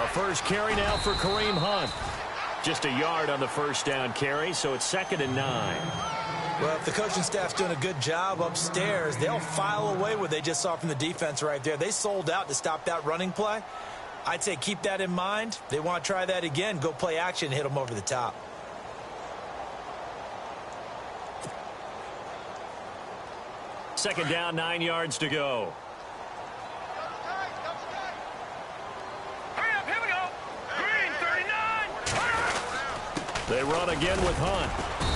A first carry now for Kareem Hunt. Just a yard on the first down carry, so it's 2nd and 9. Well, if the coaching staff's doing a good job upstairs, they'll file away what they just saw from the defense right there. They sold out to stop that running play. I'd say keep that in mind. They want to try that again. Go play action, hit them over the top. Second down, 9 yards to go. Hurry up, here we go. Green, 39. They run again with Hunt.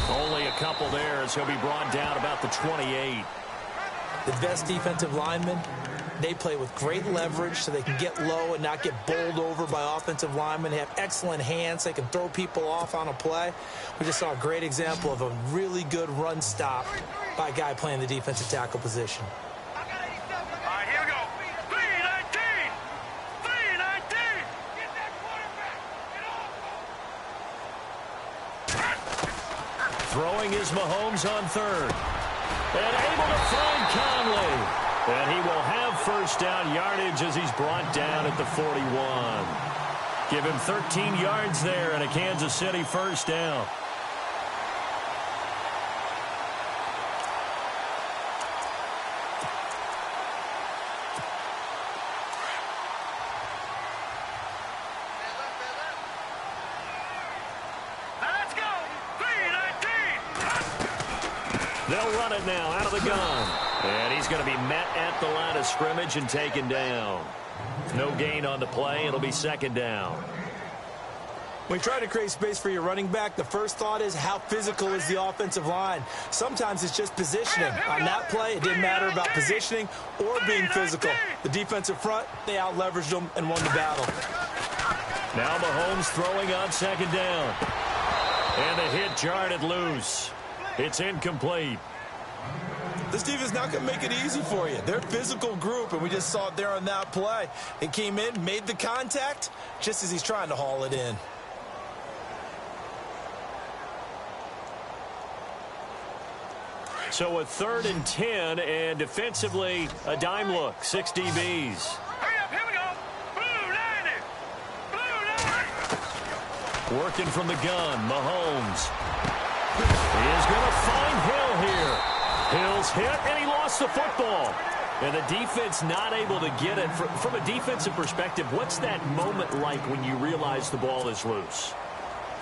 Only a couple there as he'll be brought down about the 28. The best defensive linemen, they play with great leverage so they can get low and not get bowled over by offensive linemen. They have excellent hands. They can throw people off on a play. We just saw a great example of a really good run stop by a guy playing the defensive tackle position. All right, here we go. 319. 319. Get that quarterback. Get off. Throwing is Mahomes on third. And able to find Conley. And he will have first down yardage as he's brought down at the 41. Give him 13 yards there and a Kansas City first down. Let's go. 319. They'll run it now out of the gun. And he's going to be met at the line of scrimmage and taken down. No gain on the play. It'll be 2nd down. When you try to create space for your running back, the first thought is how physical is the offensive line. Sometimes it's just positioning. On that play, it didn't matter about positioning or being physical. The defensive front, they out-leveraged them and won the battle. Now Mahomes throwing on 2nd down. And the hit jarred it loose. It's incomplete. This defense not going to make it easy for you. They're a physical group, and we just saw it there on that play. They came in, made the contact, just as he's trying to haul it in. So a 3rd and 10, and defensively, a dime look. 6 DBs. Hurry up, here we go. Blue 90. Blue 90. Working from the gun, Mahomes. He is going to find Hill here. Hill's hit, and he lost the football. And the defense not able to get it. From a defensive perspective, what's that moment like when you realize the ball is loose?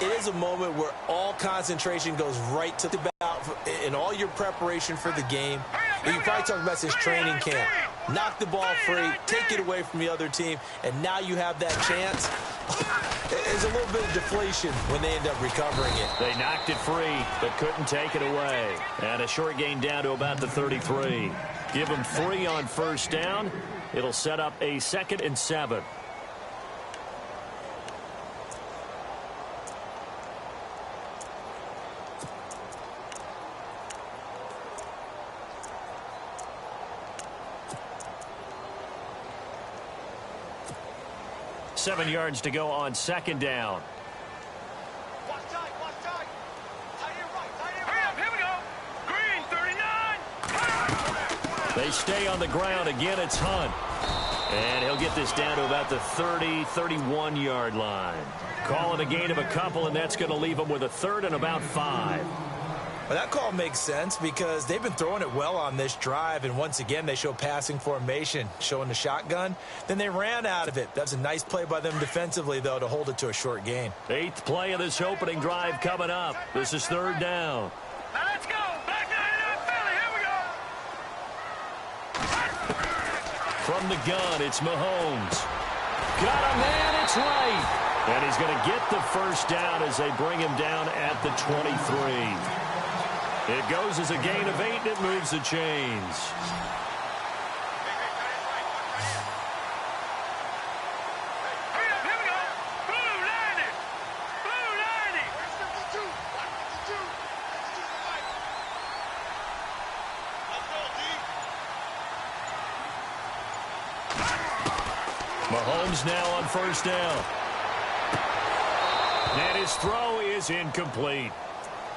It is a moment where all concentration goes right to the bout in all your preparation for the game. And you probably talk about this training camp. Knock the ball free, take it away from the other team, and now you have that chance. There's a little bit of deflation when they end up recovering it. They knocked it free, but couldn't take it away. And a short gain down to about the 33. Give them 3 on first down. It'll set up a 2nd and 7. Seven yards to go on 2nd down. Watch tight, watch tight. Tight end right, tight end right. Hurry up, here we go. Green 39. They stay on the ground. Again, it's Hunt. And he'll get this down to about the 30, 31-yard line. Calling a gain of a couple, and that's going to leave him with a 3rd and about 5. Well, that call makes sense because they've been throwing it well on this drive, and once again they show passing formation, showing the shotgun. Then they ran out of it. That's a nice play by them defensively, though, to hold it to a short gain. 8th play of this opening drive coming up. This is 3rd down. Now let's go. Back 99 Philly. Here we go. From the gun, it's Mahomes. Got a man, it's right. And he's going to get the first down as they bring him down at the 23. It goes as a gain of 8, and it moves the chains. Hurry up, here we go. Blue 90. Blue 90. Mahomes now on first down. And his throw is incomplete.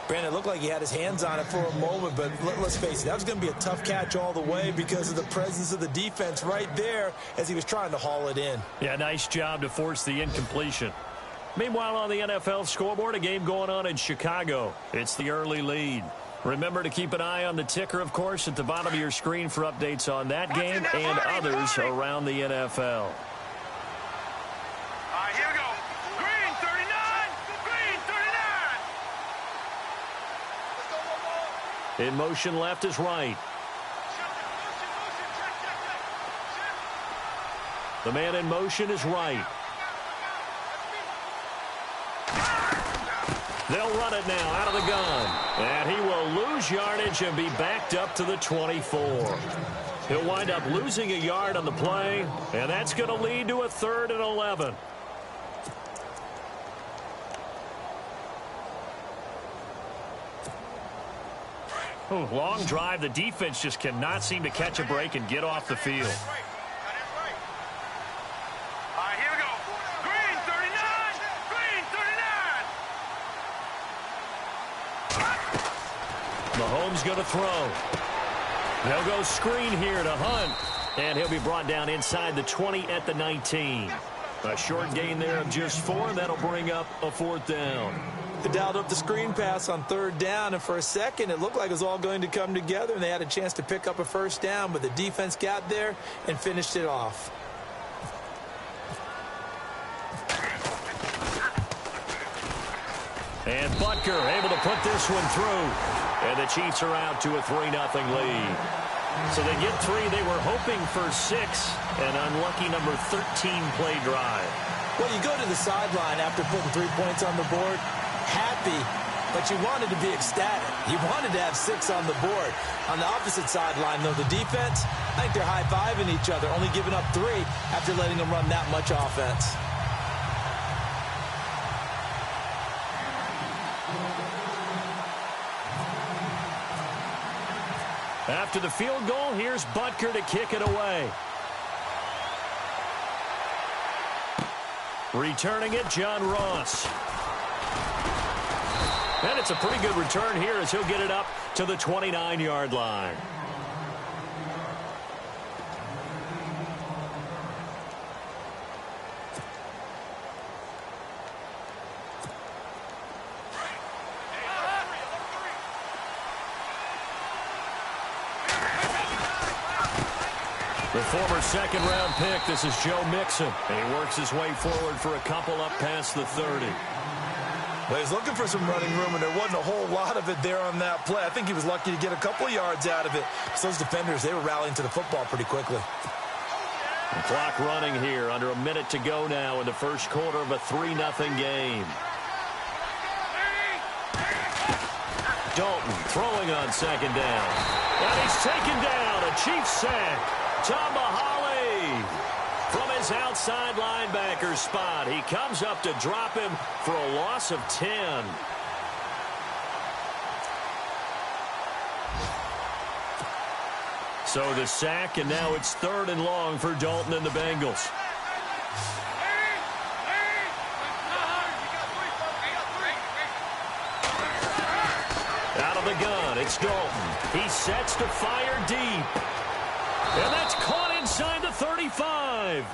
Brandon, it looked like he had his hands on it for a moment, but let's face it, that was going to be a tough catch all the way because of the presence of the defense right there as he was trying to haul it in. Yeah, nice job to force the incompletion. Meanwhile, on the NFL scoreboard, a game going on in Chicago. It's the early lead. Remember to keep an eye on the ticker, of course, at the bottom of your screen for updates on that game and others around the NFL. Here we go. Green 39. Green 39. In motion, left is right. The man in motion is right. They'll run it now out of the gun. And he will lose yardage and be backed up to the 24. He'll wind up losing a yard on the play, and that's going to lead to a 3rd and 11. Oh, long drive. The defense just cannot seem to catch a break and get off the field. Here we go. Green 39. Green 39. Mahomes going to throw. They'll go screen here to Hunt. And he'll be brought down inside the 20 at the 19. A short gain there of just 4. That'll bring up a 4th down. They dialed up the screen pass on 3rd down, and for a second it looked like it was all going to come together, and they had a chance to pick up a 1st down, but the defense got there and finished it off. And Butker able to put this one through. And the Chiefs are out to a 3-0 lead. So they get 3. They were hoping for 6. An unlucky number 13 play drive. Well, you go to the sideline after putting 3 points on the board, happy, but you wanted to be ecstatic. You wanted to have 6 on the board. On the opposite sideline, though, the defense, I think they're high-fiving each other, only giving up 3 after letting them run that much offense. After the field goal, here's Butker to kick it away. Returning it, John Ross. And it's a pretty good return here as he'll get it up to the 29-yard line. The former second-round pick, this is Joe Mixon. And he works his way forward for a couple up past the 30. Well, he's looking for some running room, and there wasn't a whole lot of it there on that play. I think he was lucky to get a couple of yards out of it. So those defenders, they were rallying to the football pretty quickly. The clock running here, under a minute to go now in the first quarter of a 3-0 game. Dalton throwing on second down. And he's taken down, a Chiefs sack. Tamahali from his outside linebacker spot. He comes up to drop him for a loss of 10. So the sack, and now it's 3rd and long for Dalton and the Bengals. Out of the gun, it's Dalton. He sets to fire deep. And that's caught inside the 35.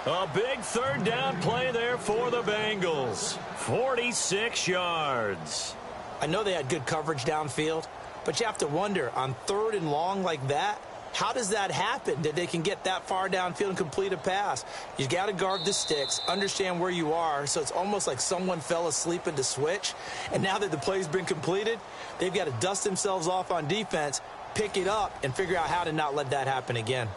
A big 3rd down play there for the Bengals. 46 yards. I know they had good coverage downfield, but you have to wonder, on 3rd and long like that, how does that happen that they can get that far downfield and complete a pass? You got to guard the sticks, understand where you are, so it's almost like someone fell asleep at the switch. And now that the play's been completed, they've got to dust themselves off on defense, pick it up, and figure out how to not let that happen again.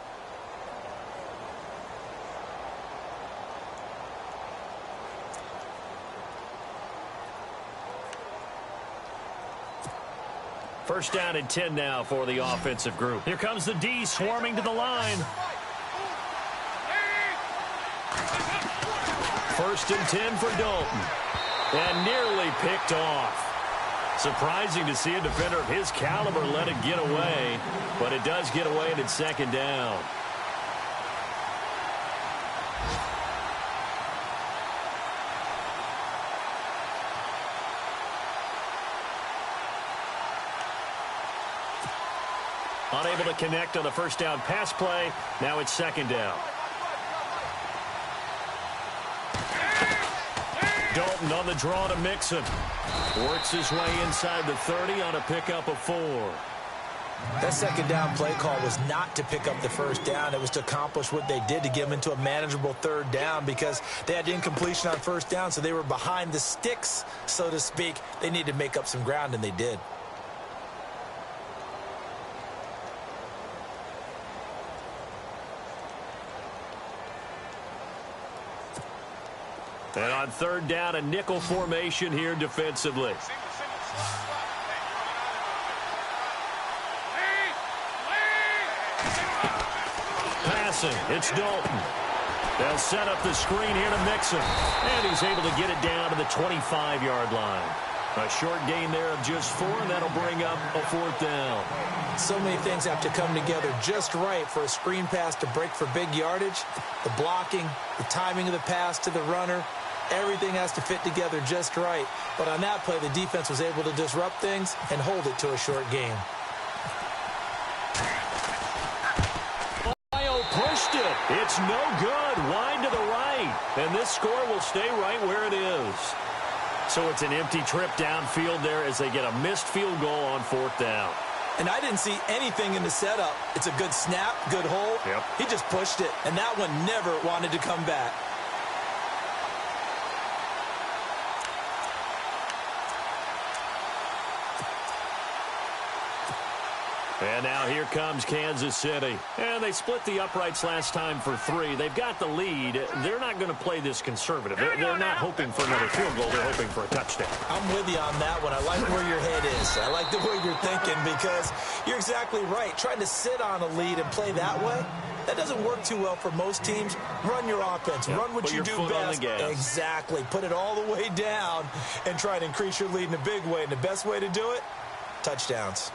First down and 10 now for the offensive group. Here comes the D swarming to the line. 1st and 10 for Dalton. And nearly picked off. Surprising to see a defender of his caliber let it get away, but it does get away and it's 2nd down. Unable to connect on the first down pass play. Now it's second down. Dalton on the draw to Mixon. Works his way inside the 30 on a pickup of 4. That second down play call was not to pick up the first down. It was to accomplish what they did, to get them into a manageable third down, because they had incompletion on first down, so they were behind the sticks, so to speak. They needed to make up some ground, and they did. And on third down, a nickel formation here defensively. Passing, it's Dalton. They'll set up the screen here to Mixon. And he's able to get it down to the 25-yard line. A short gain there of just 4, and that'll bring up a 4th down. So many things have to come together just right for a screen pass to break for big yardage. The blocking, the timing of the pass to the runner, everything has to fit together just right. But on that play, the defense was able to disrupt things and hold it to a short gain. Pushed it. It's no good. Wide to the right. And this score will stay right where it is. So it's an empty trip downfield there as they get a missed field goal on 4th down. And I didn't see anything in the setup. It's a good snap, good hold. Yep. He just pushed it, and that one never wanted to come back. And now here comes Kansas City. And they split the uprights last time for 3. They've got the lead. They're not going to play this conservative. They're not hoping for another field goal. They're hoping for a touchdown. I'm with you on that one. I like where your head is. I like the way you're thinking, because you're exactly right. Trying to sit on a lead and play that way, that doesn't work too well for most teams. Run your offense. Yep. Run what you do best. Exactly. Put it all the way down and try to increase your lead in a big way. And the best way to do it, touchdowns.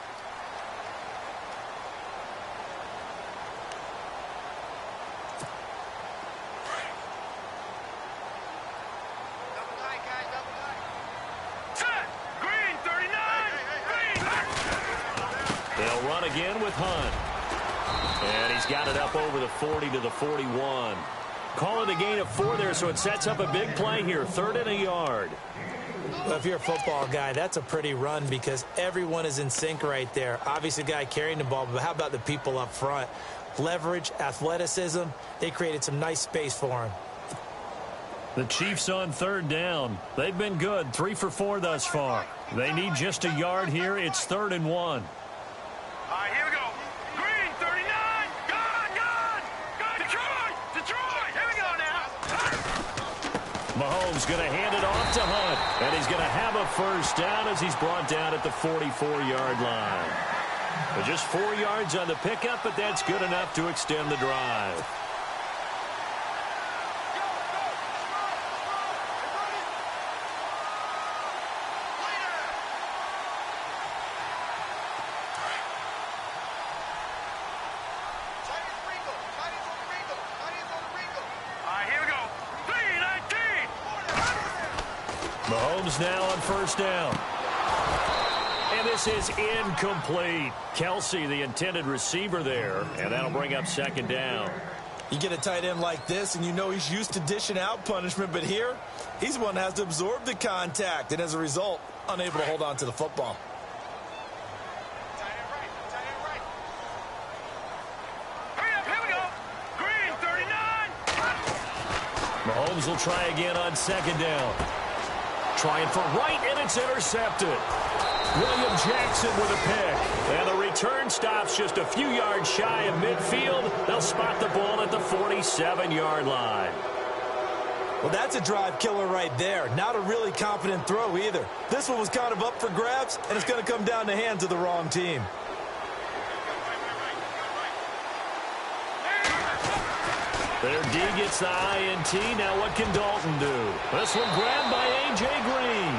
They'll run again with Hunt. And he's got it up over the 40 to the 41. Call it a gain of 4 there, so it sets up a big play here. 3rd and a yard. Well, if you're a football guy, that's a pretty run, because everyone is in sync right there. Obviously, the guy carrying the ball, but how about the people up front? Leverage, athleticism, they created some nice space for him. The Chiefs on 3rd down. They've been good, 3 for 4 thus far. They need just a yard here. It's 3rd and 1. All right, here we go. Green, 39. Gone. Detroit. Here we go now. Mahomes going to hand it off to Hunt. And he's going to have a first down as he's brought down at the 44-yard line. But just 4 yards on the pickup, but that's good enough to extend the drive. Mahomes now on first down. And this is incomplete. Kelsey, the intended receiver there, and that'll bring up 2nd down. You get a tight end like this, and you know he's used to dishing out punishment, but here, he's the one that has to absorb the contact, and as a result, unable to hold on to the football. Mahomes will try again on 2nd down. Trying for right, and it's intercepted. William Jackson with a pick. And the return stops just a few yards shy of midfield. They'll spot the ball at the 47-yard line. Well, that's a drive killer right there. Not a really confident throw either. This one was kind of up for grabs, and it's going to come down the hands of the wrong team. Their D gets the INT. Now what can Dalton do? This one grabbed by A.J. Green.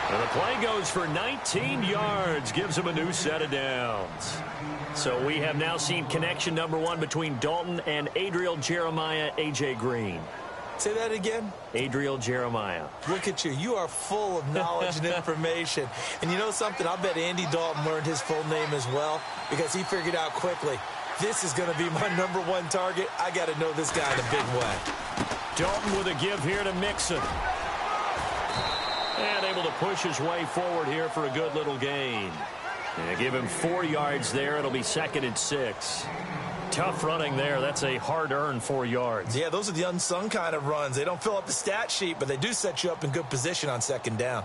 And the play goes for 19 yards. Gives him a new set of downs. So we have now seen connection number 1 between Dalton and Adriel Jeremiah A.J. Green. Say that again? Adriel Jeremiah. Look at you. You are full of knowledge and information. And you know something? I bet Andy Dalton learned his full name as well because he figured out quickly, this is going to be my #1 target. I got to know this guy in a big way. Dalton with a give here to Mixon. And able to push his way forward here for a good little gain. And give him 4 yards there. It'll be 2nd and 6. Tough running there. That's a hard-earned 4 yards. Yeah, those are the unsung kind of runs. They don't fill up the stat sheet, but they do set you up in good position on 2nd down.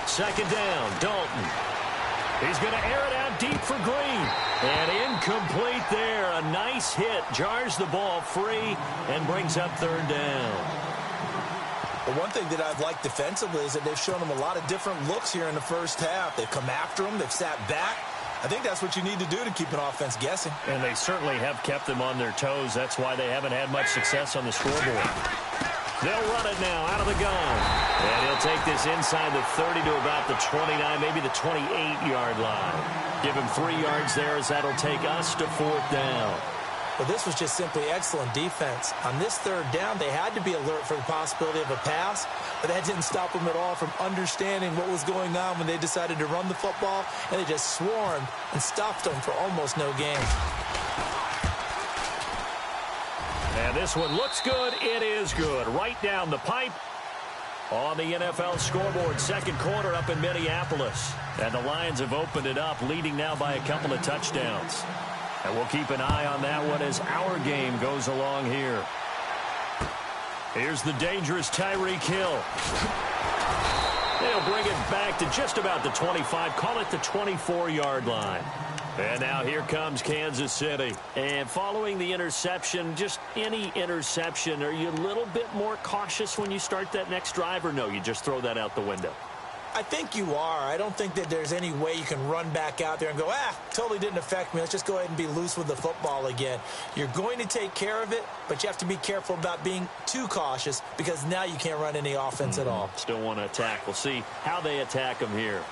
Second down, Dalton. He's going to air it out deep for Green. And incomplete there. A nice hit. Jars the ball free and brings up 3rd down. But one thing that I've liked defensively is that they've shown him a lot of different looks here in the first half. They've come after him. They've sat back. I think that's what you need to do to keep an offense guessing. And they certainly have kept them on their toes. That's why they haven't had much success on the scoreboard. They'll run it now out of the gun. And he'll take this inside the 30 to about the 29, maybe the 28-yard line. Give him 3 yards there as that'll take us to 4th down. Well, this was just simply excellent defense. On this 3rd down, they had to be alert for the possibility of a pass, but that didn't stop them at all from understanding what was going on when they decided to run the football, and they just swarmed and stopped them for almost no gain. And this one looks good. It is good. Right down the pipe on the NFL scoreboard. 2nd quarter up in Minneapolis. And the Lions have opened it up, leading now by a couple of touchdowns. And we'll keep an eye on that one as our game goes along here. Here's the dangerous Tyreek Hill. They'll bring it back to just about the 25. Call it the 24-yard line. And now here comes Kansas City. And following the interception, just any interception, are you a little bit more cautious when you start that next drive, or no, you just throw that out the window? I think you are. I don't think that there's any way you can run back out there and go, totally didn't affect me. Let's just go ahead and be loose with the football again. You're going to take care of it, but you have to be careful about being too cautious because now you can't run any offense at all. Still want to attack. We'll see how they attack them here.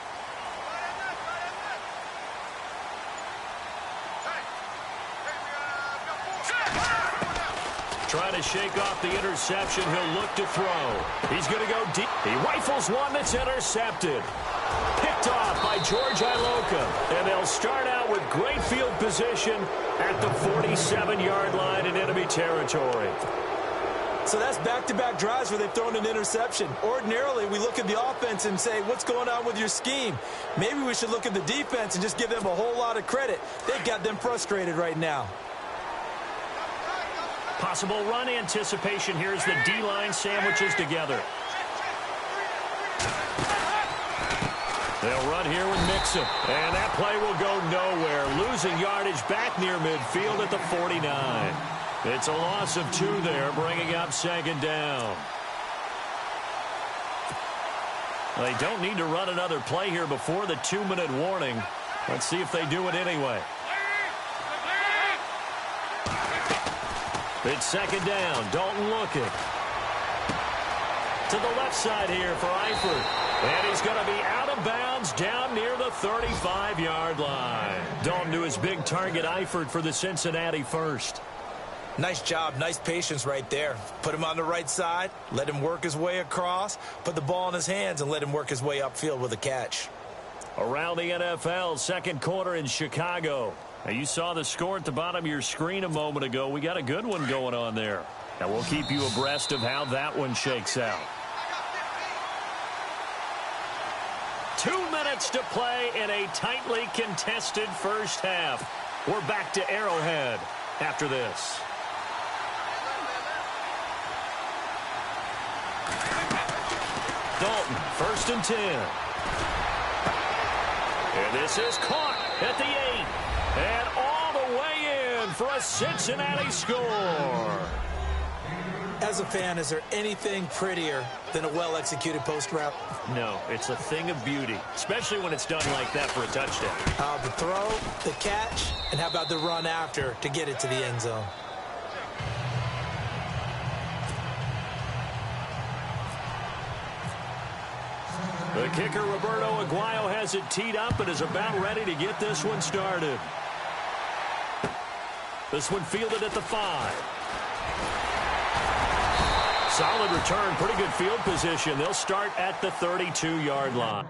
Trying to shake off the interception. He'll look to throw. He's going to go deep. He rifles one that's intercepted. Picked off by George Iloka. And they'll start out with great field position at the 47-yard line in enemy territory. So that's back-to-back drives where they've thrown an interception. Ordinarily, we look at the offense and say, what's going on with your scheme? Maybe we should look at the defense and just give them a whole lot of credit. They've got them frustrated right now. Possible run anticipation. Here's the D-line sandwiches together. They'll run here with Mixon. And that play will go nowhere. Losing yardage back near midfield at the 49. It's a loss of 2 there, bringing up 2nd down. They don't need to run another play here before the 2-minute warning. Let's see if they do it anyway. It's 2nd down. Dalton looking. To the left side here for Eifert. And he's going to be out of bounds down near the 35-yard line. Dalton to his big target, Eifert, for the Cincinnati first. Nice job. Nice patience right there. Put him on the right side. Let him work his way across. Put the ball in his hands and let him work his way upfield with a catch. Around the NFL, 2nd quarter in Chicago. Now, you saw the score at the bottom of your screen a moment ago. We got a good one going on there. Now, we'll keep you abreast of how that one shakes out. 2 minutes to play in a tightly contested first half. We're back to Arrowhead after this. Dalton, 1st and 10. And this is caught at the 8. And all the way in for a Cincinnati score. As a fan, is there anything prettier than a well-executed post route? No, it's a thing of beauty, especially when it's done like that for a touchdown. The throw, the catch, and how about the run after to get it to the end zone? The kicker, Roberto Aguayo, has it teed up and is about ready to get this one started. This one fielded at the 5. Solid return, pretty good field position. They'll start at the 32-yard line.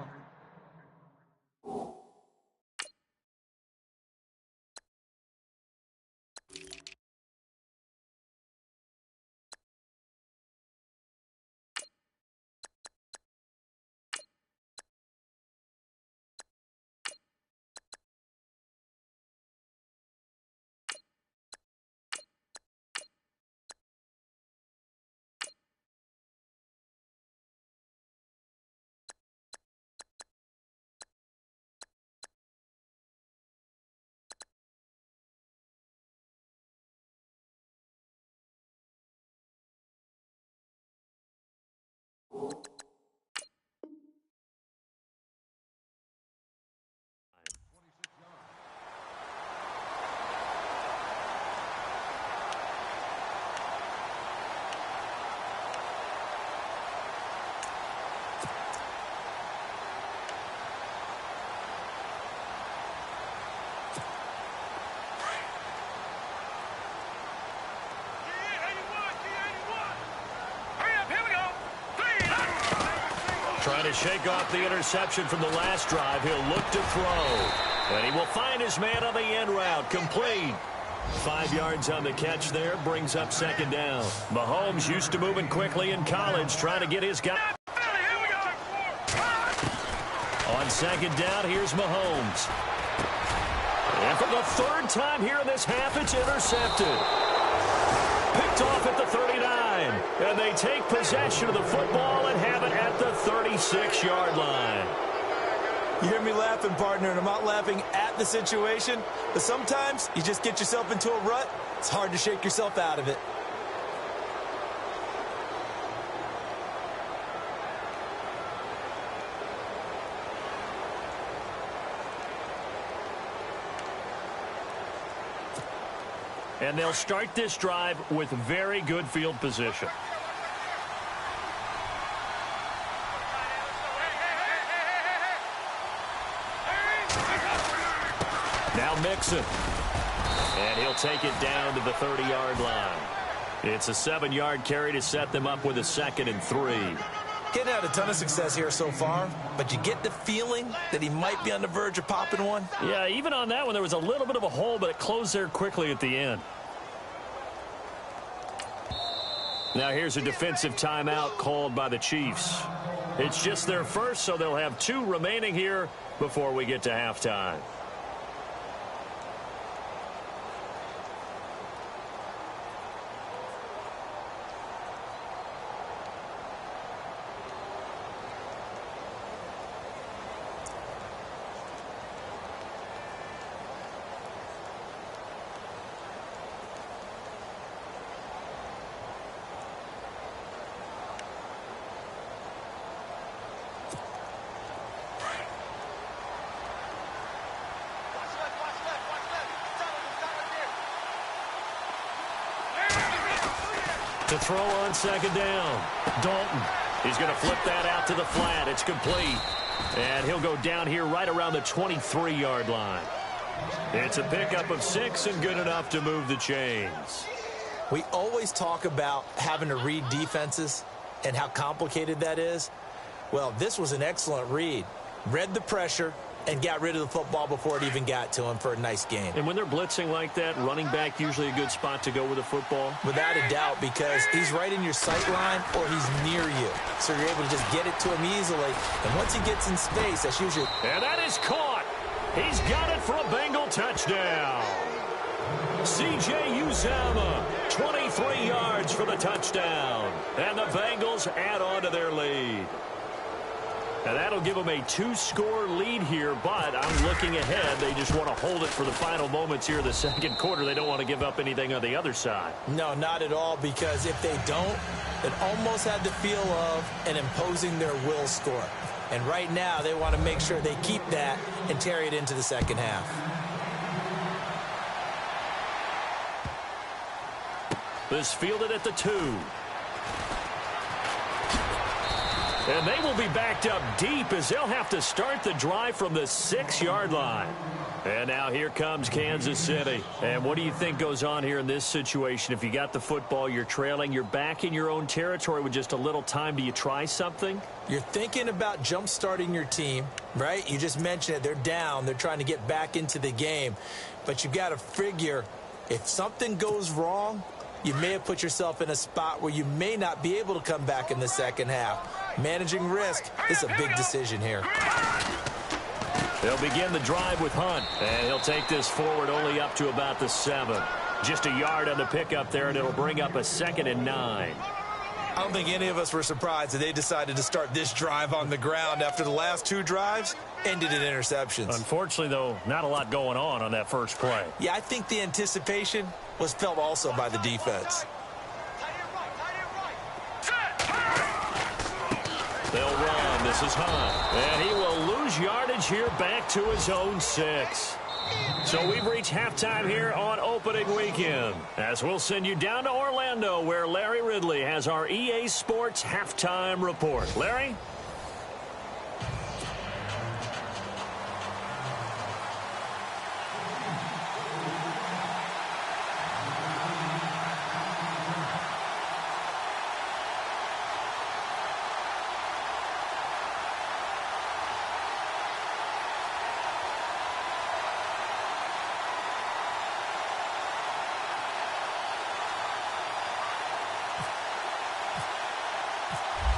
Trying to shake off the interception from the last drive. He'll look to throw. And he will find his man on the end route. Complete. 5 yards on the catch there. Brings up second down. Mahomes used to moving quickly in college, trying to get his guy. On second down, here's Mahomes. And for the 3rd time here in this half, it's intercepted. Picked off at the 39. And they take possession of the football and have it at the 36-yard line. You hear me laughing, partner, and I'm not laughing at the situation, but sometimes you just get yourself into a rut. It's hard to shake yourself out of it. And they'll start this drive with very good field position. Now Mixon. And he'll take it down to the 30-yard line. It's a 7-yard carry to set them up with a 2nd and 3. Getting had a ton of success here so far, but you get the feeling that he might be on the verge of popping one. Yeah, even on that one, there was a little bit of a hole, but it closed there quickly at the end. Now here's a defensive timeout called by the Chiefs. It's just their first, so they'll have 2 remaining here before we get to halftime. To throw on second down. Dalton. He's going to flip that out to the flat. It's complete. And he'll go down here right around the 23-yard line. It's a pickup of 6 and good enough to move the chains. We always talk about having to read defenses and how complicated that is. Well, this was an excellent read. Read the pressure and got rid of the football before it even got to him for a nice gain. And when they're blitzing like that, running back usually a good spot to go with the football? Without a doubt, because he's right in your sight line or he's near you. So you're able to just get it to him easily. And once he gets in space, that's usually... And that is caught. He's got it for a Bengal touchdown. C.J. Uzama, 23 yards for the touchdown. And the Bengals add on to their lead. Now that'll give them a 2-score lead here, but I'm looking ahead. They just want to hold it for the final moments here in the second quarter. They don't want to give up anything on the other side. No, not at all, because if they don't, it almost had the feel of an imposing their will score. And right now, they want to make sure they keep that and carry it into the second half. This fielded at the 2. And they will be backed up deep as they'll have to start the drive from the 6-yard line. And now here comes Kansas City. And what do you think goes on here in this situation? If you got the football, you're trailing, you're back in your own territory with just a little time. Do you try something? You're thinking about jump-starting your team, right? You just mentioned it. They're down. They're trying to get back into the game. But you've got to figure if something goes wrong, you may have put yourself in a spot where you may not be able to come back in the second half. Managing risk is a big decision here. They'll begin the drive with Hunt, and he'll take this forward only up to about the 7. Just a yard on the pickup there, and it'll bring up a 2nd and 9. I don't think any of us were surprised that they decided to start this drive on the ground after the last 2 drives ended in interceptions. Unfortunately, though, not a lot going on that first play. Yeah, I think the anticipation was felt also by the defense. They'll run. This is Hunt. And he will lose yardage here back to his own 6. So we've reached halftime here on opening weekend, as we'll send you down to Orlando, where Larry Ridley has our EA Sports halftime report. Larry?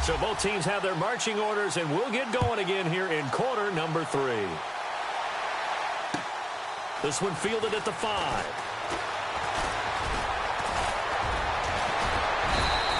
So both teams have their marching orders, and we'll get going again here in quarter number 3. This one fielded at the 5.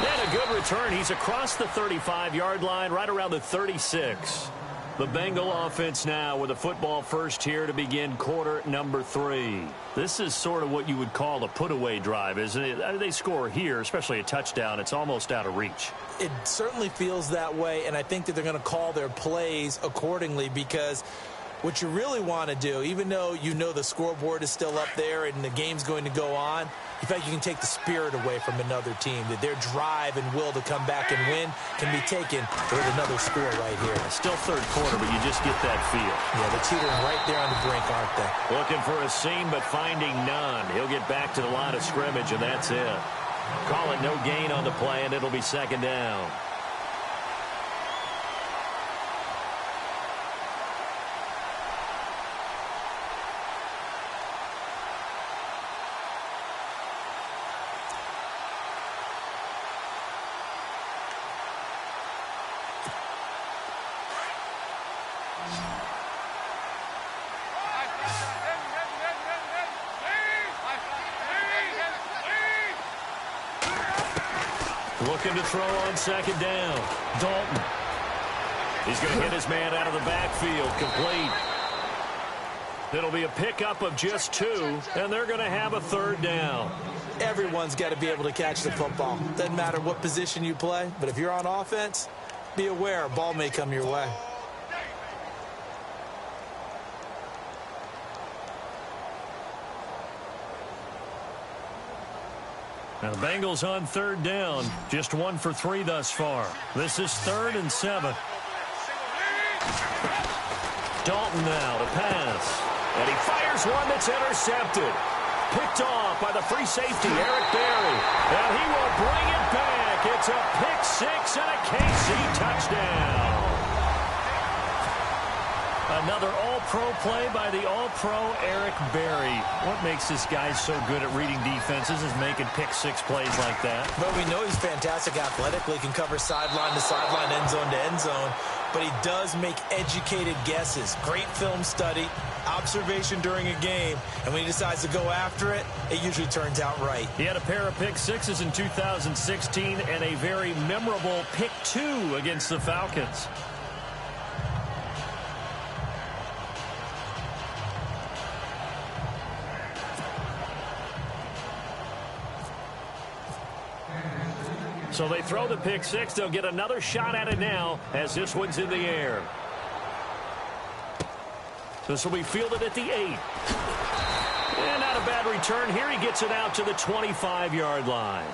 And a good return. He's across the 35-yard line, right around the 36. The Bengal offense now with a football first here to begin quarter number 3. This is sort of what you would call a put-away drive, isn't it? They score here, especially a touchdown. It's almost out of reach. It certainly feels that way, and I think that they're going to call their plays accordingly, because what you really want to do, even though you know the scoreboard is still up there and the game's going to go on, in fact, you can take the spirit away from another team, that their drive and will to come back and win can be taken with another score right here. Still third quarter, but you just get that feel. Yeah, they're teetering right there on the brink, aren't they? Looking for a seam, but finding none. He'll get back to the line of scrimmage, and that's it. Call it no gain on the play, and it'll be 2nd down. Looking to throw on 2nd down. Dalton. He's going to hit his man out of the backfield. Complete. It'll be a pickup of just 2, and they're going to have a 3rd down. Everyone's got to be able to catch the football. Doesn't matter what position you play, but if you're on offense, be aware a ball may come your way. Now the Bengals on 3rd down. Just 1 for 3 thus far. This is 3rd and 7. Dalton now to pass. And he fires one that's intercepted. Picked off by the free safety, Eric Berry. And he will bring it back. It's a pick 6 and a KC touchdown. Another all-pro play by the all-pro Eric Berry. What makes this guy so good at reading defenses is making pick 6 plays like that. But we know he's fantastic athletically, can cover sideline to sideline, end zone to end zone. But he does make educated guesses. Great film study, observation during a game. And when he decides to go after it, it usually turns out right. He had a pair of pick 6s in 2016 and a very memorable pick 2 against the Falcons. So they throw the pick 6. They'll get another shot at it now as this one's in the air. This will be fielded at the 8. And not a bad return here. He gets it out to the 25-yard line.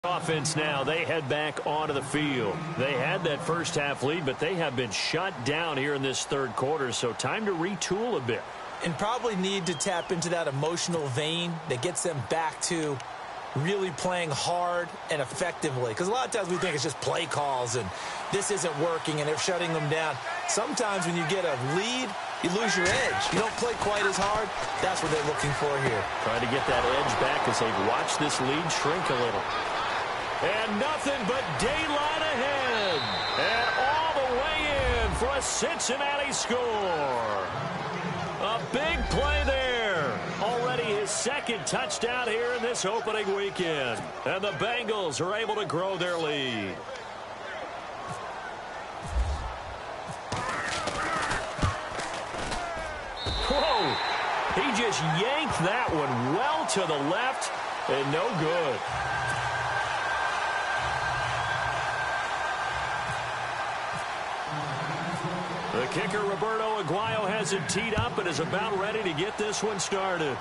Offense now, they head back onto the field. They had that first half lead, but they have been shut down here in this third quarter, so time to retool a bit. And probably need to tap into that emotional vein that gets them back to really playing hard and effectively. Because a lot of times we think it's just play calls and this isn't working and they're shutting them down. Sometimes when you get a lead, you lose your edge. You don't play quite as hard. That's what they're looking for here. Trying to get that edge back as they've watched this lead shrink a little. And nothing but daylight ahead. And all the way in for a Cincinnati score. A big play there. Already his second touchdown here in this opening weekend. And the Bengals are able to grow their lead. Whoa. He just yanked that one well to the left and no good. The kicker, Roberto Aguayo, has it teed up and is about ready to get this one started.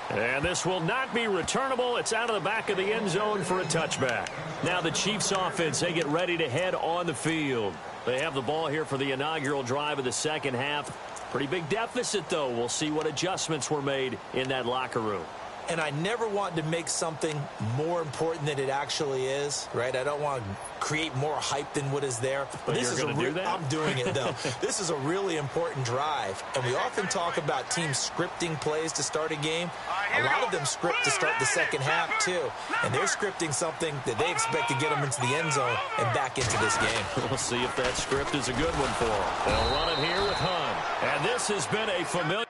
And this will not be returnable. It's out of the back of the end zone for a touchback. Now the Chiefs offense, they get ready to head on the field. They have the ball here for the inaugural drive of the second half. Pretty big deficit, though. We'll see what adjustments were made in that locker room. And I never want to make something more important than it actually is, right? I don't want to create more hype than what is there. But this you're going to do that? I'm doing it, though. This is a really important drive. And we often talk about teams scripting plays to start a game. A lot of them script to start the second half, too. And they're scripting something that they expect to get them into the end zone and back into this game. We'll see if that script is a good one for them. They'll run it here with Hunt. And this has been a familiar...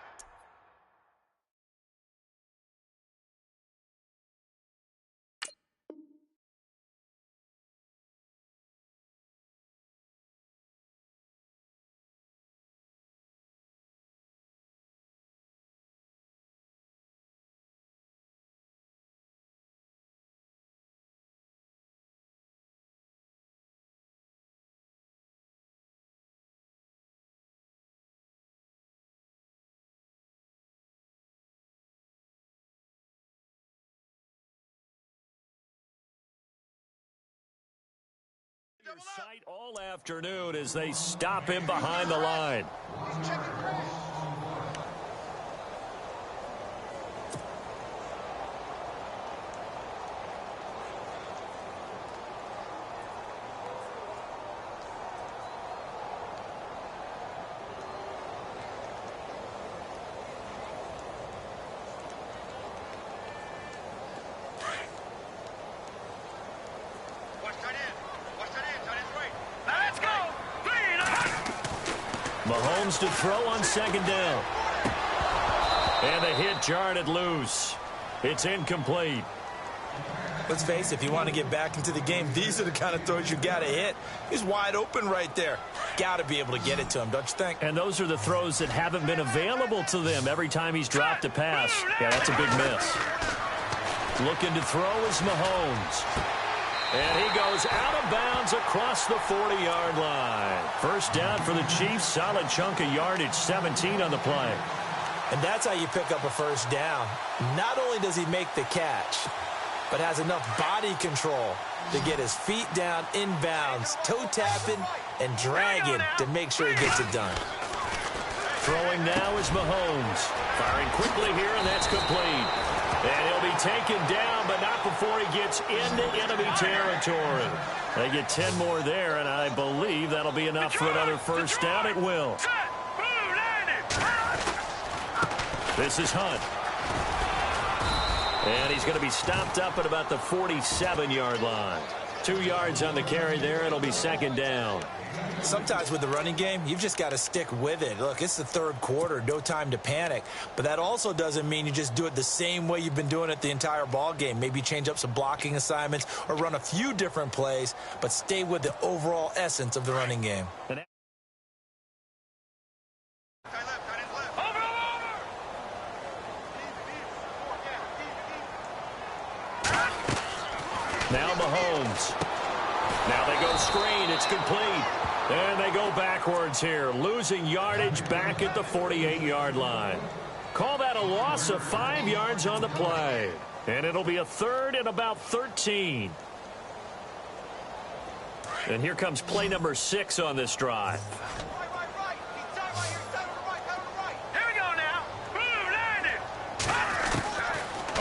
sight all afternoon as they stop him behind the line. Mahomes to throw on second down. And the hit jarred it loose. It's incomplete. Let's face it, if you want to get back into the game, these are the kind of throws you got to hit. He's wide open right there. Got to be able to get it to him, don't you think? And those are the throws that haven't been available to them every time he's dropped a pass. Yeah, that's a big miss. Looking to throw is Mahomes. And he goes out of bounds across the 40-yard line. First down for the Chiefs. Solid chunk of yardage, 17 on the play. And that's how you pick up a first down. Not only does he make the catch, but has enough body control to get his feet down inbounds, toe tapping and dragging to make sure he gets it done. Throwing now is Mahomes. Firing quickly here, and that's complete. And he'll be taken down, but not before he gets into enemy territory. They get 10 more there, and I believe that'll be enough for another first down. It will. This is Hunt. And he's going to be stopped up at about the 47-yard line. 2 yards on the carry there. It'll be second down. Sometimes with the running game, you've just got to stick with it. Look, it's the third quarter, no time to panic. But that also doesn't mean you just do it the same way you've been doing it the entire ball game. Maybe change up some blocking assignments or run a few different plays, but stay with the overall essence of the running game. Now Mahomes. Now they go screen. It's complete. And they go backwards here, losing yardage back at the 48-yard line. Call that a loss of 5 yards on the play. And it'll be a third and about 13. And here comes play number 6 on this drive. Right. He's tight right here. He's tight on the right. Tight on the right. Here we go now. Boom, landed.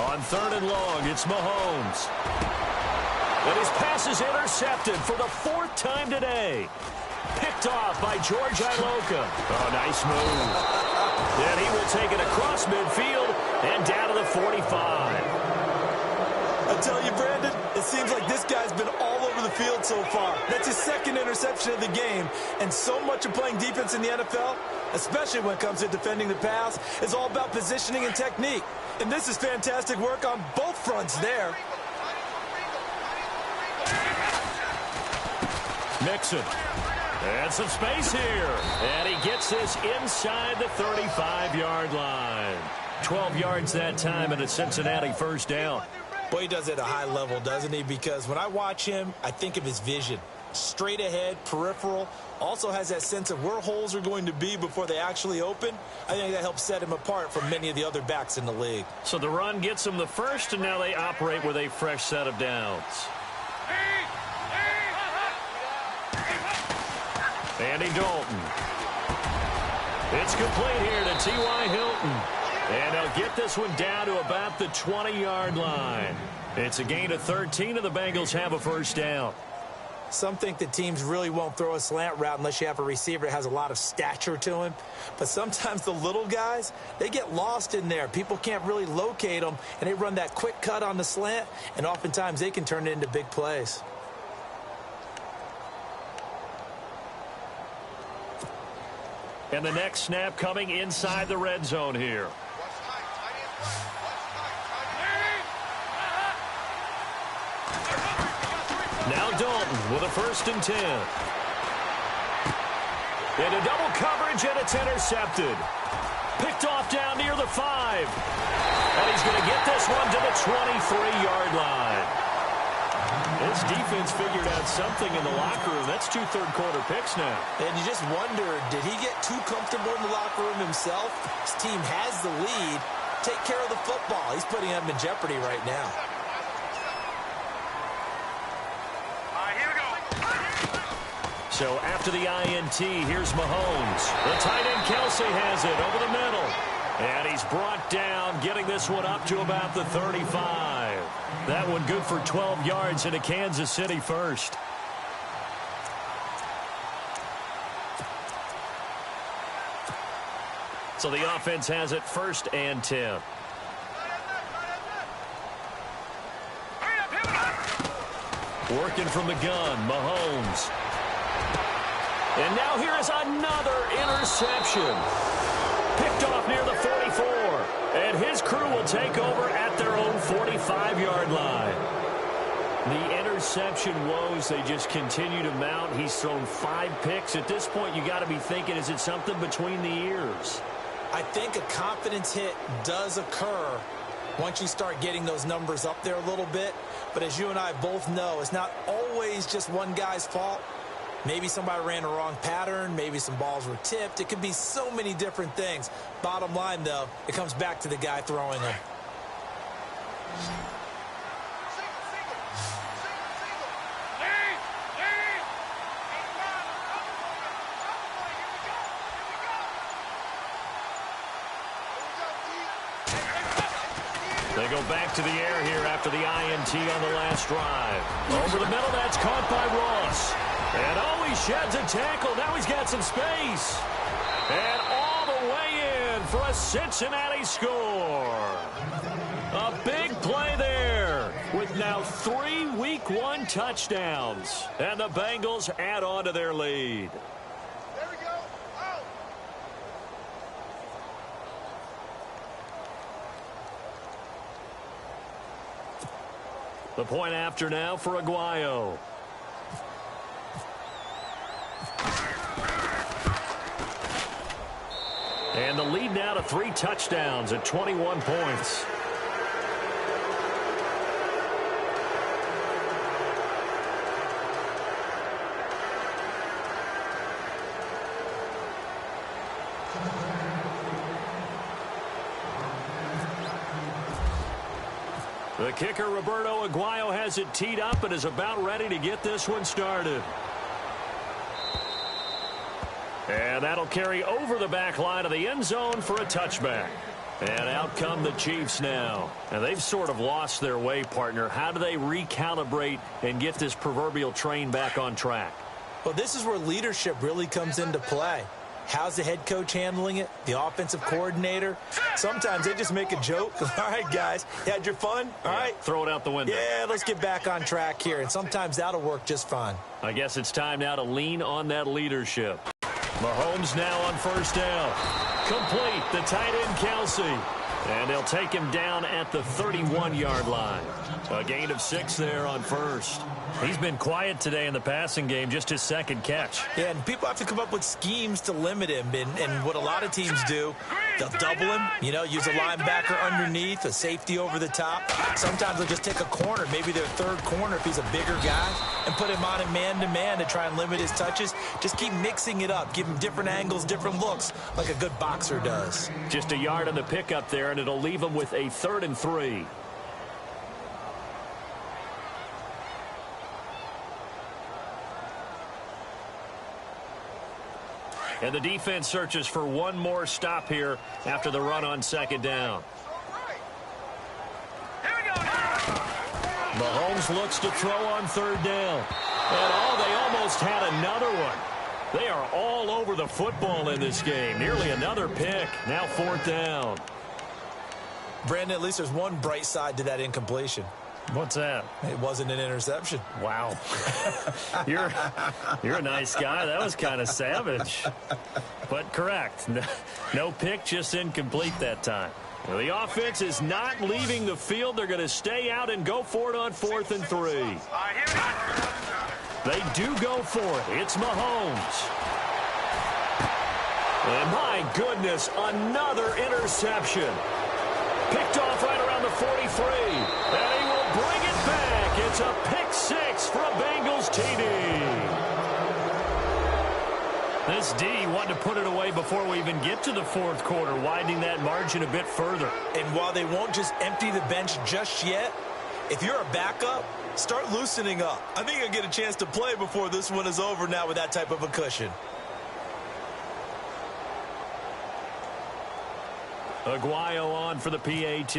On third and long, it's Mahomes. And his pass is intercepted for the 4th time today. Picked off by George Iloka. Oh, nice move. Then he will take it across midfield and down to the 45. I tell you, Brandon, it seems like this guy's been all over the field so far. That's his 2nd interception of the game. And so much of playing defense in the NFL, especially when it comes to defending the pass, is all about positioning and technique. And this is fantastic work on both fronts there. Mixon. And some space here. And he gets this inside the 35-yard line. 12 yards that time and a Cincinnati first down. Boy, he does it at a high level, doesn't he? Because when I watch him, I think of his vision. Straight ahead, peripheral. Also has that sense of where holes are going to be before they actually open. I think that helps set him apart from many of the other backs in the league. So the run gets them the first, and now they operate with a fresh set of downs. Andy Dalton. It's complete here to T.Y. Hilton. And they'll get this one down to about the 20-yard line. It's a gain of 13, and the Bengals have a first down. Some think that teams really won't throw a slant route unless you have a receiver that has a lot of stature to him. But sometimes the little guys, they get lost in there. People can't really locate them, and they run that quick cut on the slant, and oftentimes they can turn it into big plays. And the next snap coming inside the red zone here. Now Dalton with a 1st and 10. Into double coverage, and it's intercepted. Picked off down near the 5. And he's going to get this one to the 23-yard line. This defense figured out something in the locker room. That's 2 third-quarter picks now. And you just wonder, did he get too comfortable in the locker room himself? His team has the lead. Take care of the football. He's putting them in jeopardy right now. So after the INT, here's Mahomes. The tight end Kelsey has it over the middle. And he's brought down, getting this one up to about the 35. That one good for 12 yards into Kansas City first. So the offense has it 1st and 10. Working from the gun, Mahomes. And now here is another interception. Picked off near the 44. And his crew will take over at their own 45-yard line. The interception woes, they just continue to mount. He's thrown 5 picks. At this point, you got to be thinking, is it something between the ears? I think a confidence hit does occur once you start getting those numbers up there a little bit. But as you and I both know, it's not always just one guy's fault. Maybe somebody ran a wrong pattern. Maybe some balls were tipped. It could be so many different things. Bottom line, though, it comes back to the guy throwing them. They go back to the air here after the INT on the last drive. Over the middle, that's caught by Ross. And oh, he sheds a tackle. Now he's got some space. And all the way in for a Cincinnati score. A big play there with now 3 Week 1 touchdowns. And the Bengals add on to their lead. There we go. Out. The point after now for Aguayo. And the lead now to 3 touchdowns at 21 points. The kicker, Roberto Aguayo, has it teed up and is about ready to get this one started. And that'll carry over the back line of the end zone for a touchback. And out come the Chiefs now. And they've sort of lost their way, partner. How do they recalibrate and get this proverbial train back on track? Well, this is where leadership really comes into play. How's the head coach handling it? The offensive coordinator? Sometimes they just make a joke. All right, guys, you had your fun? All right. Throw it out the window. Yeah, let's get back on track here. And sometimes that'll work just fine. I guess it's time now to lean on that leadership. Mahomes now on first down. Complete, the tight end, Kelsey. And they'll take him down at the 31-yard line. A gain of 6 there on first. He's been quiet today in the passing game, just his second catch. Yeah, and people have to come up with schemes to limit him. And what a lot of teams do, they'll double him, use a linebacker underneath, a safety over the top. Sometimes they'll just take a corner, maybe their third corner if he's a bigger guy, and put him on him man-to-man to try and limit his touches. Just keep mixing it up. Give him different angles, different looks, like a good boxer does. Just a yard on the pickup there, and it'll leave him with a 3rd and 3. And the defense searches for one more stop here after the run on second down. Mahomes looks to throw on third down. And they almost had another one. They are all over the football in this game. Nearly another pick. Now 4th down. Brandon, at least there's one bright side to that incompletion. What's that? It wasn't an interception. Wow. You're a nice guy. That was kind of savage. But correct. No pick, just incomplete that time. Well, the offense is not leaving the field. They're going to stay out and go for it on 4th and 3. They do go for it. It's Mahomes. And my goodness, another interception. Picked off right around the 43. And he will bring it back. It's a pick 6 for a Bengals TD. This D wanted to put it away before we even get to the 4th quarter, widening that margin a bit further. And while they won't just empty the bench just yet, if you're a backup, start loosening up. I think you'll get a chance to play before this one is over now with that type of a cushion. Aguayo on for the PAT.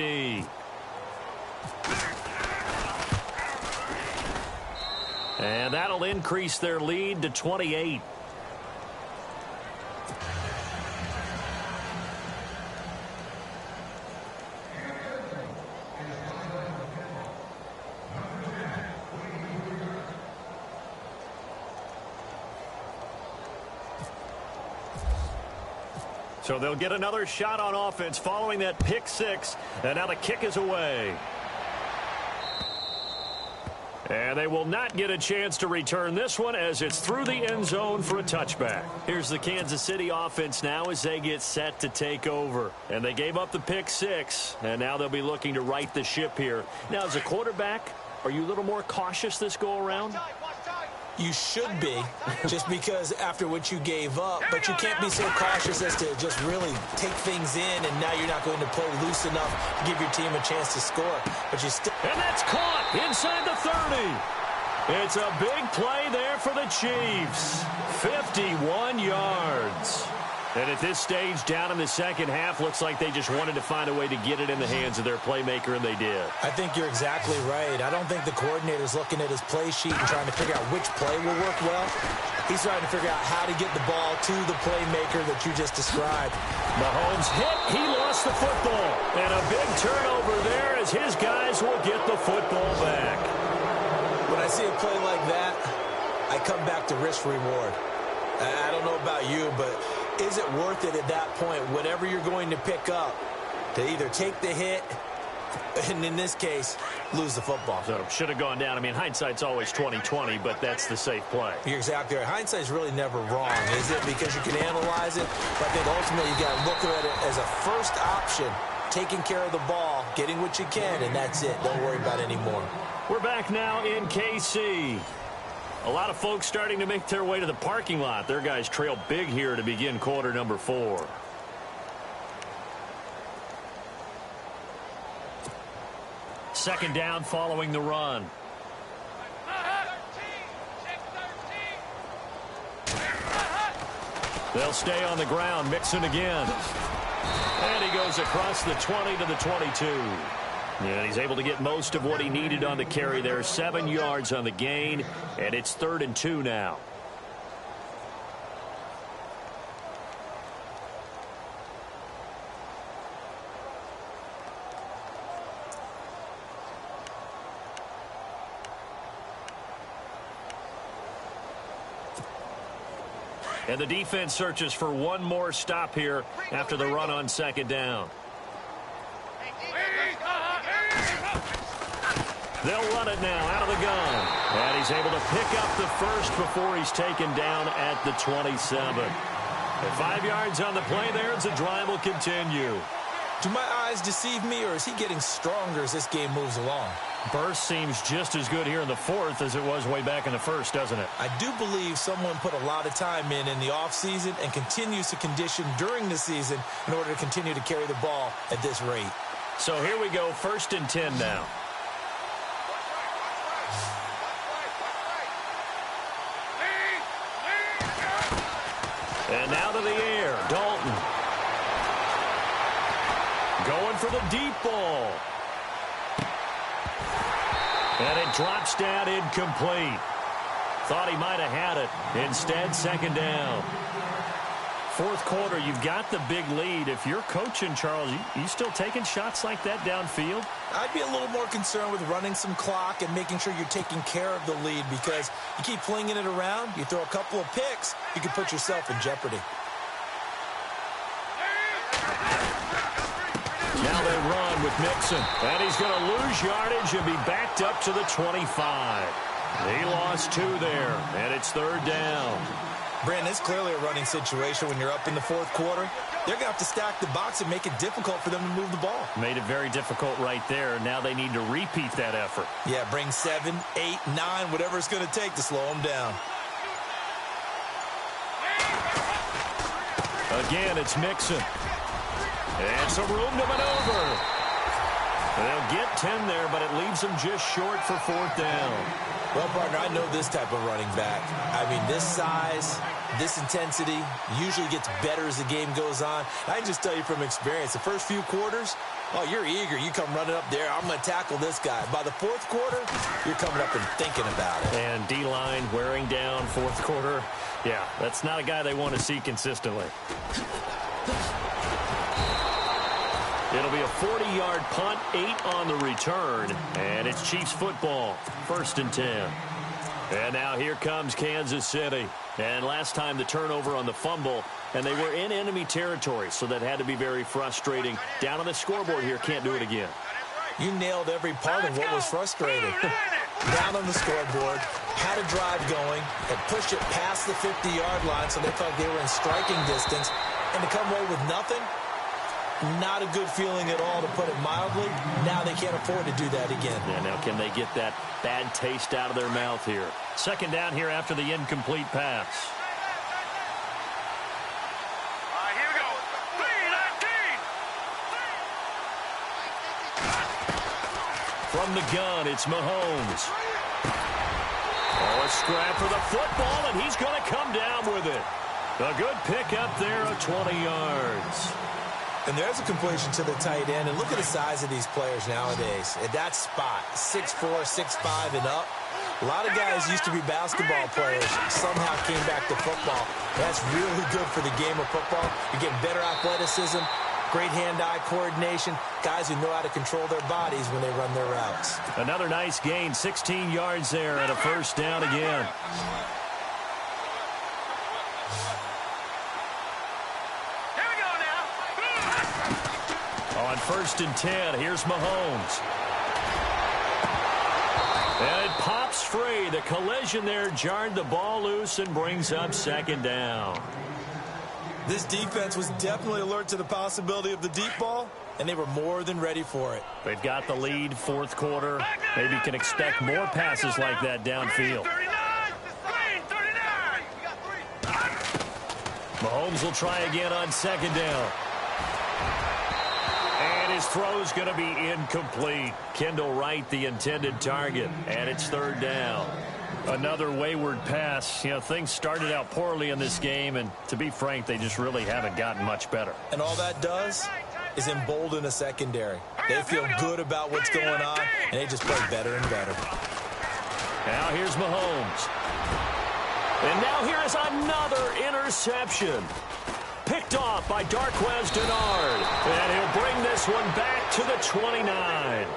And that'll increase their lead to 28. So they'll get another shot on offense following that pick 6. And now the kick is away. And they will not get a chance to return this one as it's through the end zone for a touchback. Here's the Kansas City offense now as they get set to take over. And they gave up the pick 6, and now they'll be looking to right the ship here. Now, as a quarterback, are you a little more cautious this go-around? You should be, just because after what you gave up, but you can't be so cautious as to just really take things in, and now you're not going to play loose enough to give your team a chance to score. But you still... And that's caught inside the 30. It's a big play there for the Chiefs. 51 yards. And at this stage, down in the second half, looks like they just wanted to find a way to get it in the hands of their playmaker, and they did. I think you're exactly right. I don't think the coordinator's looking at his play sheet and trying to figure out which play will work well. He's trying to figure out how to get the ball to the playmaker that you just described. Mahomes hit. He lost the football. And a big turnover there as his guys will get the football back. When I see a play like that, I come back to risk-reward. I don't know about you, but is it worth it at that point, whatever you're going to pick up, to either take the hit and, in this case, lose the football? So, should have gone down. I mean, hindsight's always 20/20, but that's the safe play. You're exactly right. Hindsight's really never wrong, is it? Because you can analyze it, but I think ultimately you got to look at it as a first option, taking care of the ball, getting what you can, and that's it. Don't worry about it anymore. We're back now in KC. A lot of folks starting to make their way to the parking lot. Their guys trail big here to begin quarter number 4. second down following the run. They'll stay on the ground. Mixon again. And he goes across the 20 to the 22. And he's able to get most of what he needed on the carry there. 7 yards on the gain. And it's 3rd and 2 now. And the defense searches for one more stop here after the run on second down. They'll run it now out of the gun. And he's able to pick up the first before he's taken down at the 27. And 5 yards on the play there as the drive will continue. Do my eyes deceive me, or is he getting stronger as this game moves along? Burst seems just as good here in the fourth as it was way back in the first, doesn't it? I do believe someone put a lot of time in the offseason and continues to condition during the season in order to continue to carry the ball at this rate. So here we go, 1st and 10 now. And now to the air, Dalton. Going for the deep ball. And it drops down incomplete. Thought he might have had it. Instead, second down. Fourth quarter, you've got the big lead. If you're coaching, Charles, you still taking shots like that downfield? I'd be a little more concerned with running some clock and making sure you're taking care of the lead, because you keep flinging it around, you throw a couple of picks, you can put yourself in jeopardy. Now they run with Mixon. And he's going to lose yardage and be backed up to the 25. He lost 2 there, and it's 3rd down. Brandon, it's clearly a running situation when you're up in the fourth quarter. They're going to have to stack the box and make it difficult for them to move the ball. Made it very difficult right there. Now they need to repeat that effort. Yeah, bring 7, 8, 9, whatever it's going to take to slow them down. Again, it's Mixon. And some room to maneuver. They'll get 10 there, but it leaves them just short for 4th down. Well, partner, I know this type of running back. I mean, this size, this intensity usually gets better as the game goes on. I can just tell you from experience, the first few quarters, oh, you're eager. You come running up there. I'm going to tackle this guy. By the fourth quarter, you're coming up and thinking about it. And D-line wearing down fourth quarter. Yeah, that's not a guy they want to see consistently. It'll be a 40-yard punt, 8 on the return, and it's Chiefs football, 1st and 10. And now here comes Kansas City. And last time the turnover on the fumble, and they were in enemy territory, so that had to be very frustrating. Down on the scoreboard here, can't do it again. You nailed every part of what was frustrating. Down on the scoreboard, had a drive going, and pushed it past the 50-yard line so they felt they were in striking distance, and to come away with nothing, not a good feeling at all, to put it mildly. Now they can't afford to do that again. Yeah, now can they get that bad taste out of their mouth here? Second down here after the incomplete pass. Here we go. 3-19. From the gun, it's Mahomes. Oh, a scrap for the football, and he's going to come down with it. A good pickup there of 20 yards. And there's a completion to the tight end. And look at the size of these players nowadays. At that spot, 6'4", 6'5", and up. A lot of guys used to be basketball players, somehow came back to football. That's really good for the game of football. You get better athleticism, great hand-eye coordination, guys who know how to control their bodies when they run their routes. Another nice gain, 16 yards there, and a 1st down again. On 1st and 10, here's Mahomes. And it pops free. The collision there jarred the ball loose and brings up 2nd down. This defense was definitely alert to the possibility of the deep ball, and they were more than ready for it. They've got the lead, 4th quarter. Maybe can expect more passes like that downfield. Mahomes will try again on 2nd down. And his throw's going to be incomplete. Kendall Wright, the intended target, and it's third down. Another wayward pass. You know, things started out poorly in this game, and to be frank, they just really haven't gotten much better. And all that does is embolden a secondary. They feel good about what's going on, and they just play better and better. Now here's Mahomes. And now here is another interception. Picked off by Darqueze Dennard. And he'll bring this one back to the 29.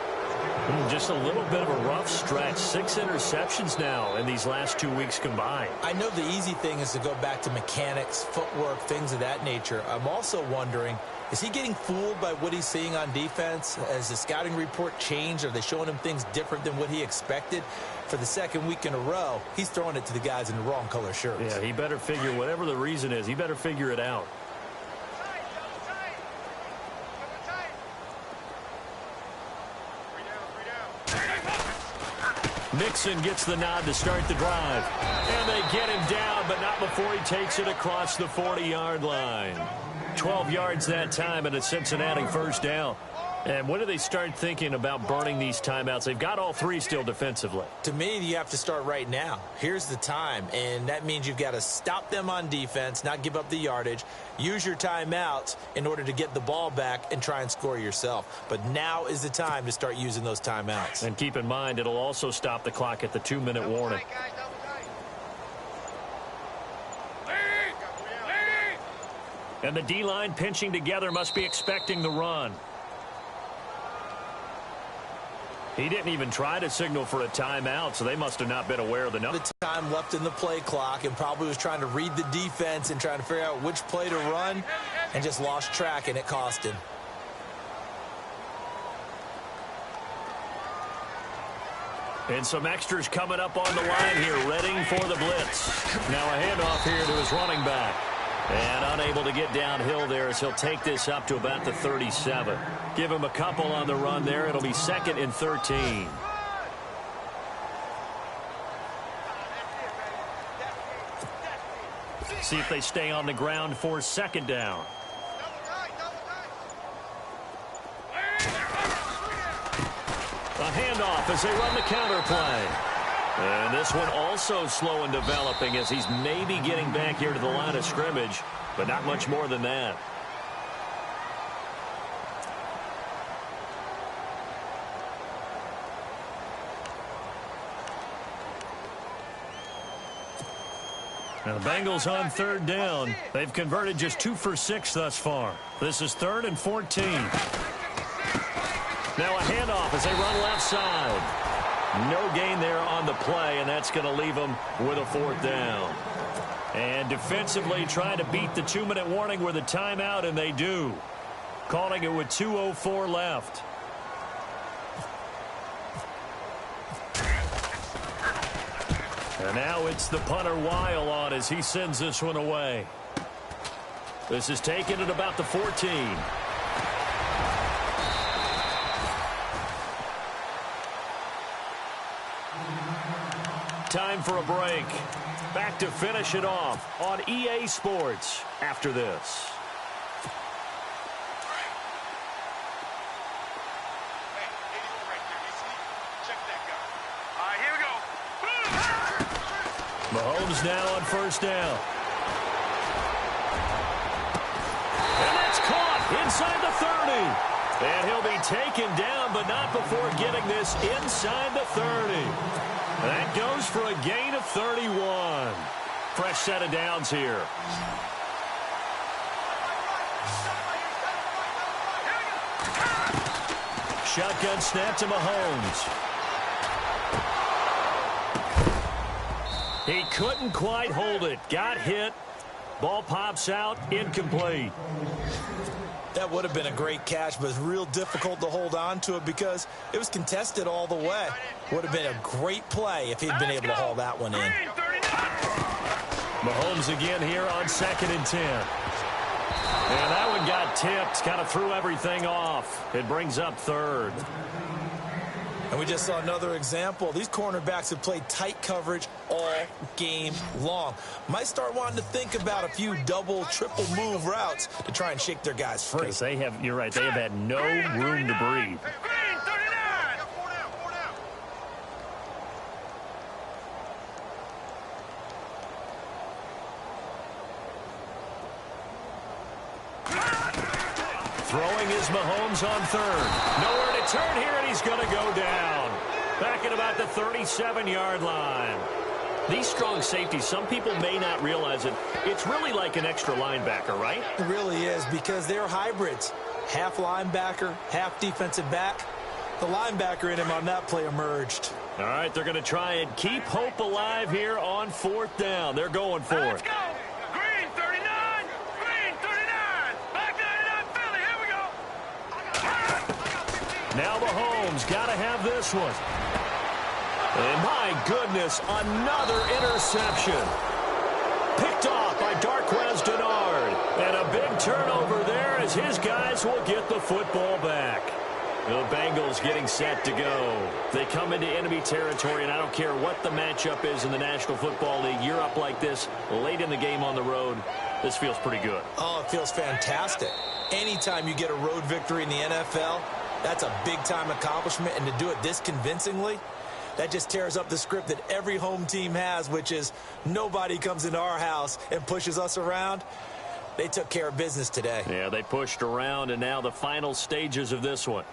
Just a little bit of a rough stretch. 6 interceptions now in these last 2 weeks combined. I know the easy thing is to go back to mechanics, footwork, things of that nature. I'm also wondering, is he getting fooled by what he's seeing on defense? Has the scouting report changed? Are they showing him things different than what he expected? For the second week in a row, he's throwing it to the guys in the wrong color shirts. Yeah, he better figure, whatever the reason is, he better figure it out. Mixon gets the nod to start the drive. And they get him down, but not before he takes it across the 40-yard line. 12 yards that time, and a Cincinnati first down. And when do they start thinking about burning these timeouts? They've got all 3 still defensively. To me, you have to start right now. Here's the time, and that means you've got to stop them on defense, not give up the yardage, use your timeouts in order to get the ball back and try and score yourself. But now is the time to start using those timeouts. And keep in mind, it'll also stop the clock at the 2-minute warning. And the D-line pinching together must be expecting the run. He didn't even try to signal for a timeout, so they must have not been aware of the number. The time left in the play clock and probably was trying to read the defense and trying to figure out which play to run and just lost track, and it cost him. And some extras coming up on the line here, readying for the blitz. Now a handoff here to his running back. And unable to get downhill there as he'll take this up to about the 37. Give him a couple on the run there. It'll be 2nd and 13. See if they stay on the ground for 2nd down. A handoff as they run the counter play. And this one also slow in developing as he's maybe getting back here to the line of scrimmage, but not much more than that. Now the Bengals on 3rd down. They've converted just 2 for 6 thus far. This is 3rd and 14. Now a handoff as they run left side. No gain there on the play, and that's going to leave them with a 4th down. And defensively trying to beat the 2-minute warning with a timeout, and they do. Calling it with 2:04 left. And now it's the punter Weil on as he sends this one away. This is taken at about the 14. Time for a break. Back to finish it off on EA Sports after this. Mahomes now on 1st down. And that's caught inside the 30. And he'll be taken down, but not before getting this inside the 30. That goes for a gain of 31. Fresh set of downs here. Shotgun snap to Mahomes. He couldn't quite hold it. Got hit. Ball pops out. Incomplete. That would have been a great catch, but it's real difficult to hold on to it because it was contested all the way. Would have been a great play if he'd been able to haul that one in. Mahomes again here on 2nd and 10. And that one got tipped, kind of threw everything off. It brings up 3rd. And we just saw another example. These cornerbacks have played tight coverage all game long. Might start wanting to think about a few double, triple move routes to try and shake their guys free. Because you're right, they have had no room to breathe. Green 39. Four down. Throwing is Mahomes on third. Nowhere to turn here, and he's going to go down. Back at about the 37-yard line. These strong safeties, some people may not realize it. It's really like an extra linebacker, right? It really is, because they're hybrids. Half linebacker, half defensive back. The linebacker in him on that play emerged. All right, they're going to try and keep hope alive here on fourth down. They're going for Let's it. go. Green 39. Green 39. Back 99 Philly. Here we go. Now Mahomes got to have this one. And my goodness, another interception. Picked off by Darquez Denard. And a big turnover there as his guys will get the football back. The Bengals getting set to go. They come into enemy territory, and I don't care what the matchup is in the National Football League. You're up like this late in the game on the road. This feels pretty good. Oh, it feels fantastic. Anytime you get a road victory in the NFL, that's a big-time accomplishment, and to do it this convincingly, that just tears up the script that every home team has, which is nobody comes into our house and pushes us around. They took care of business today. Yeah, they pushed around, and now the final stages of this one.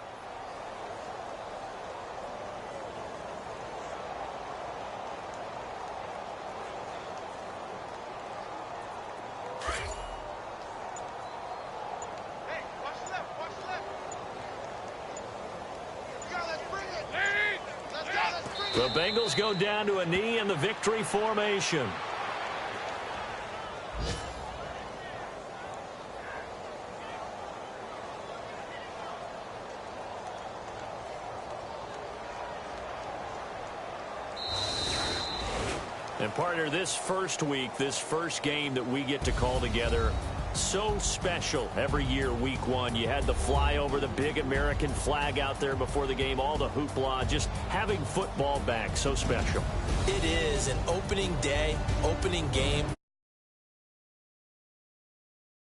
Hey, watch left. Watch left. Here we go. Let's bring it. Let's go. Let's bring it. The Bengals go down to a knee in the victory formation. And partner, this first week, this first game that we get to call together, so special every year, week one. You had the flyover, the big American flag out there before the game, all the hoopla, just having football back, so special. It is an opening day, opening game.